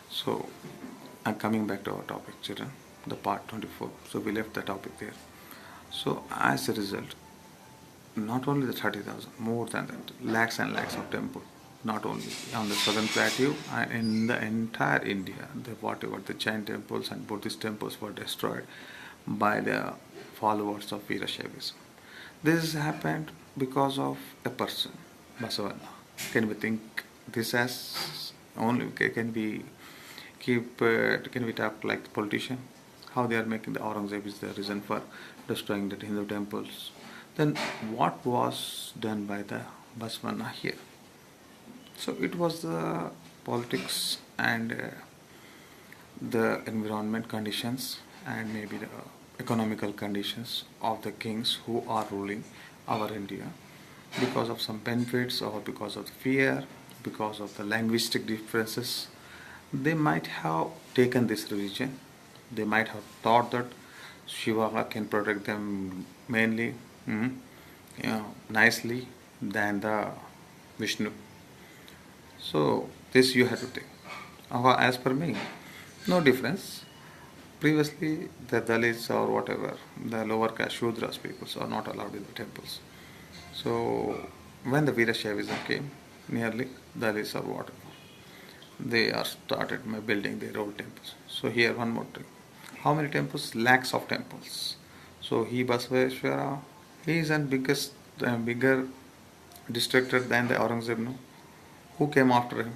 So I'm coming back to our topic, children, the part 24. So we left the topic there. So as a result, not only the 30,000, more than that, lakhs and lakhs of temples, not only on the southern plateau and in the entire India, whatever the Jain temples and Buddhist temples were destroyed by the followers of Veerashaivism. This happened because of a person, Basavana. Can we think this as only? Can we can we talk like the politician? How they are making the Aurangzeb is the reason for destroying the Hindu temples. Then what was done by the Basavana here? So it was the politics and the environment conditions and maybe the economical conditions of the kings who are ruling our India because of some benefits or because of fear, because of the linguistic differences. They might have taken this religion. They might have thought that Shiva can protect them mainly, nicely than the Vishnu. So this you have to think. As per me, no difference. Previously, the Dalits or whatever, the lower caste Shudras peoples are not allowed in the temples. So when the Veerashaivism came, nearly Dalits or whatever, they are started by building their old temples. So here one more thing. How many temples? Lakhs of temples. So he Basaveshwara, he is a bigger destructor than the Aurangzeb. No? Who came after him?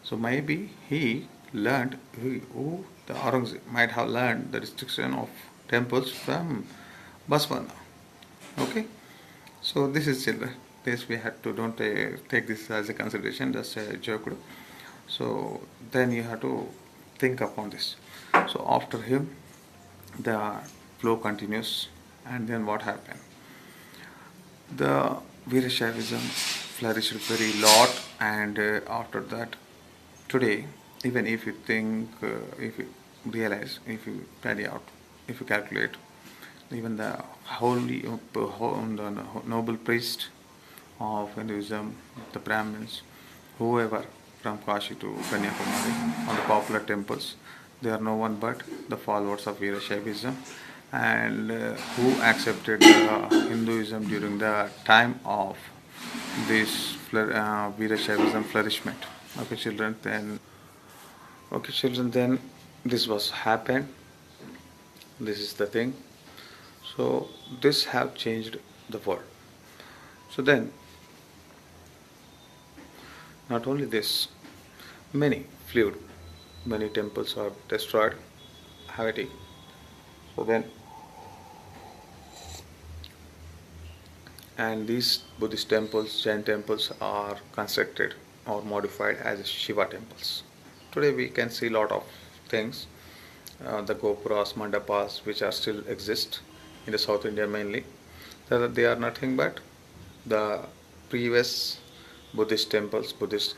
So maybe he learned, who the Aurangzeb might have learned the destruction of temples from Basavana. Okay? So this is children. This we had to don't take this as a consideration, just a joke. So then you have to think upon this. So after him, the flow continues, and then what happened? The Veerashaivism flourished very lot, and after that, today, even if you think, if you realize, if you carry out, if you calculate, even the the noble priest of Hinduism, the Brahmins, whoever from Kashi to Kanyakumari on the popular temples, they are no one but the followers of Veerashaivism and who accepted Hinduism during the time of this Veerashaivism flourishment. Okay, children. Then this was happened. This is the thing. So this have changed the world. So then, not only this, many fluid, many temples are destroyed. Havati. So then, and these Buddhist temples, Jain temples are constructed or modified as Shiva temples. Today we can see a lot of things, the gopuras, mandapas, which are still exist in the South India mainly. They are nothing but the previous Buddhist temples, Buddhist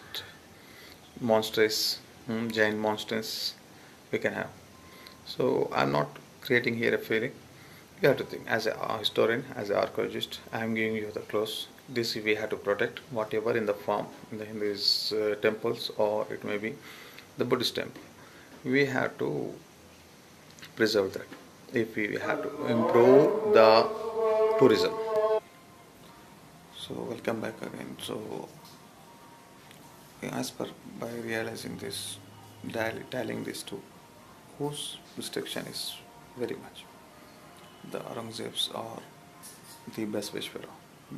monasteries, Jain monasteries we can have. So I'm not creating here a feeling. You have to think as a historian, as an archaeologist, I am giving you the close. This we have to protect whatever in the form in these temples, or it may be the Buddhist temple. We have to preserve that. If we have to improve the tourism. So welcome back again. So as per by realizing this, dialing these two, whose restriction is very much the Aurangzebs or the Basaveshwara.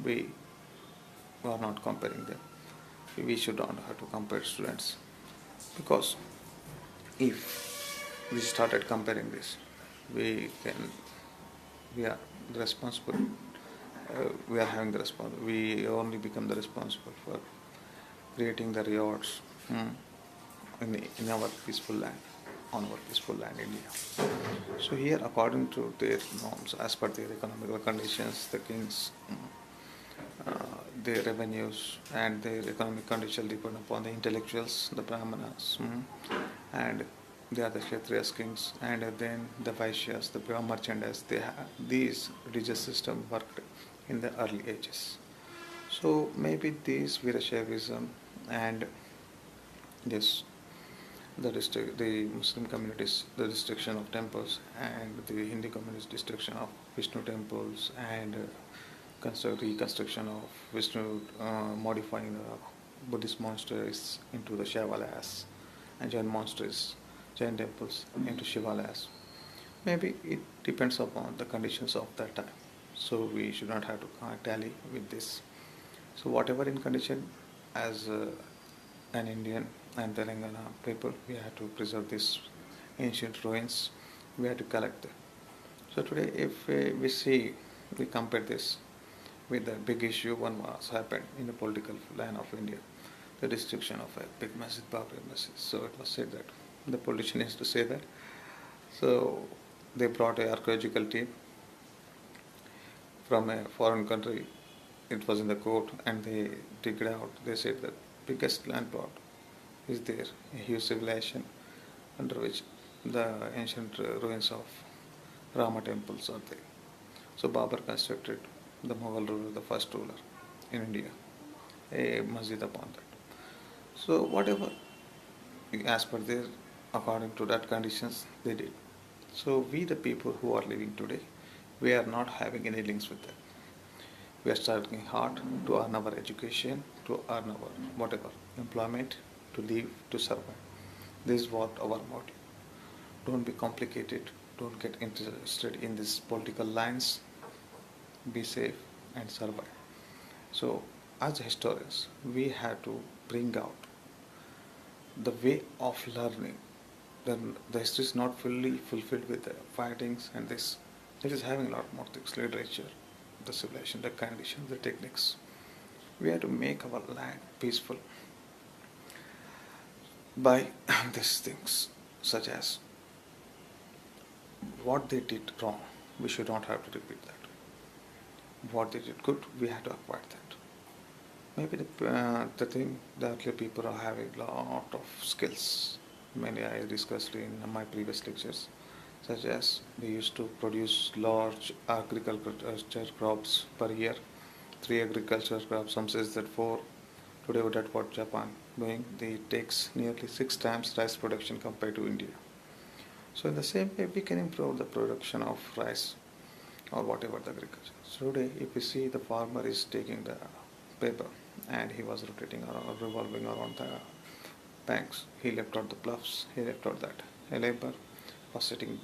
We are not comparing them. We should not have to compare students, because if we started comparing this, we are the responsible. We are having the responsible. We only become the responsible for creating the rewards in our peaceful land, on our peaceful land, India. So here, according to their norms, as per their economical conditions, the kings, their revenues and their economic condition depend upon the intellectuals, the brahmanas, and they are the Kshatriyas kings, and then the Vaishyas, the merchandise. These religious system worked in the early ages. So maybe this Veerashaivism and this the Muslim communities, the destruction of temples, and the Hindu communities, destruction of Vishnu temples, and reconstruction of Vishnu, modifying the Buddhist monasteries into the Shivalayas, and Jain monasteries, Jain temples into Shivalayas. Maybe it depends upon the conditions of that time. So we should not have to tally with this. So whatever in condition, as an Indian and Telangana people, we have to preserve these ancient ruins. We have to collect them. So today, if we compare this with the big issue one was happened in the political line of India, the destruction of a big masjid, Babri Masjid. So it was said that the politician is to say that. So they brought a archaeological team from a foreign country. It was in the court, and they dig it out. They said that biggest land plot is there, a huge civilization under which the ancient ruins of Rama temples are there. So Babur constructed, the Mughal ruler, the first ruler in India, a masjid upon that. So whatever, as per their, according to that conditions, they did. So we, the people who are living today, we are not having any links with them. We are studying hard to earn our education, to earn our whatever employment, to live, to survive. This is what our motive. Don't be complicated. Don't get interested in these political lines. Be safe and survive. So, as historians, we have to bring out the way of learning. Then the history is not fully fulfilled with the fightings and this. It is having a lot more things, literature, the civilization, the conditions, the techniques. We have to make our land peaceful by these things, such as what they did wrong, we should not have to repeat that. What they did good, we have to acquire that. Maybe the thing that earlier people are having a lot of skills. Many I discussed in my previous lectures, such as they used to produce large agriculture crops per year, 3 agriculture crops, some says that 4. Today that's what Japan doing. It takes nearly 6 times rice production compared to India. So in the same way, we can improve the production of rice or whatever the agriculture. So today, if you see, the farmer is taking the paper and he was rotating around, revolving around the banks. He left out the bluffs, he left out that. A labor was sitting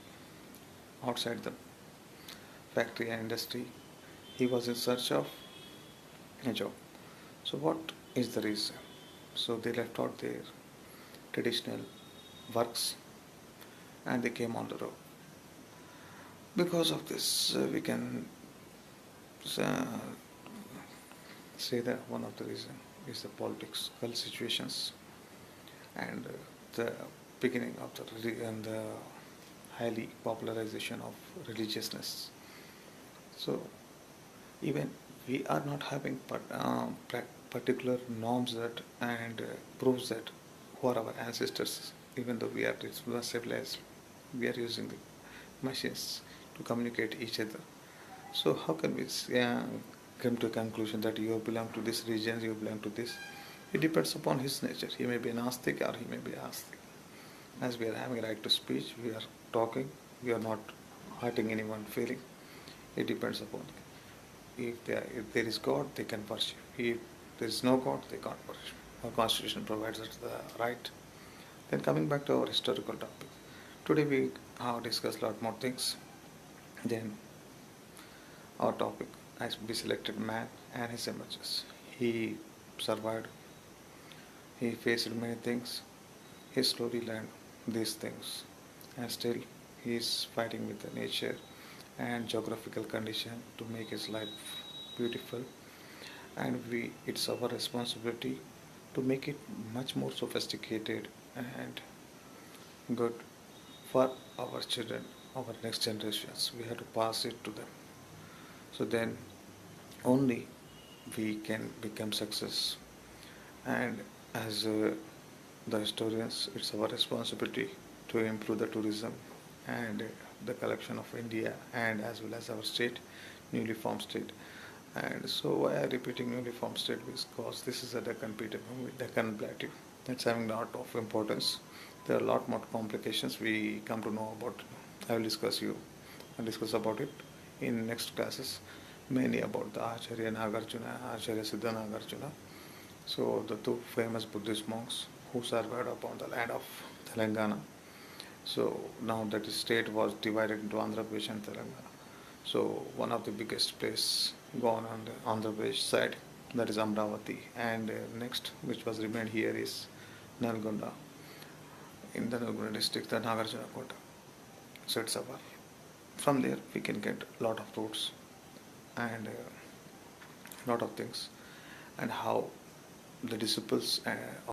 outside the factory and industry. He was in search of a job. So what is the reason? So they left out their traditional works and they came on the road. Because of this, we can say that one of the reasons is the political situations and the beginning of the highly popularization of religiousness. So even we are not having particular norms that and proves that who are our ancestors, even though we are civilized, we are using the machines to communicate each other. So how can we come to a conclusion that you belong to this region, you belong to this? It depends upon his nature. He may be an astic or he may be astic. As we are having a right to speech, we are talking, we are not hurting anyone's feeling. It depends upon it. If there is God, they can worship. If there is no God, they can't worship. Our constitution provides us the right. Then coming back to our historical topic. Today we have discussed a lot more things. Then our topic has been selected man and his emergence. He survived. He faced many things. He slowly learned these things. And still he is fighting with the nature and geographical condition to make his life beautiful. And it's our responsibility to make it much more sophisticated and good for our children, our next generations. We have to pass it to them. So then only we can become success. And as the historians, it's our responsibility to improve the tourism and the collection of India and as well as our state, newly formed state. And so why I am repeating newly formed state? Because this is a Deccan Plateau. That's having a lot of importance. There are a lot more complications we come to know about. I will discuss about it in next classes, mainly about the Acharya Nagarjuna, Acharya Siddha Nagarjuna. So the two famous Buddhist monks who survived upon the land of Telangana. So now that the state was divided into Andhra Pradesh and Telangana. So one of the biggest place gone on the Andhra Pradesh side, that is Amravati, and next which was remained here is Nalgonda. In the Nalgonda district, the Nagarjuna Kota. So it's a from there we can get a lot of routes and a lot of things, and how the disciples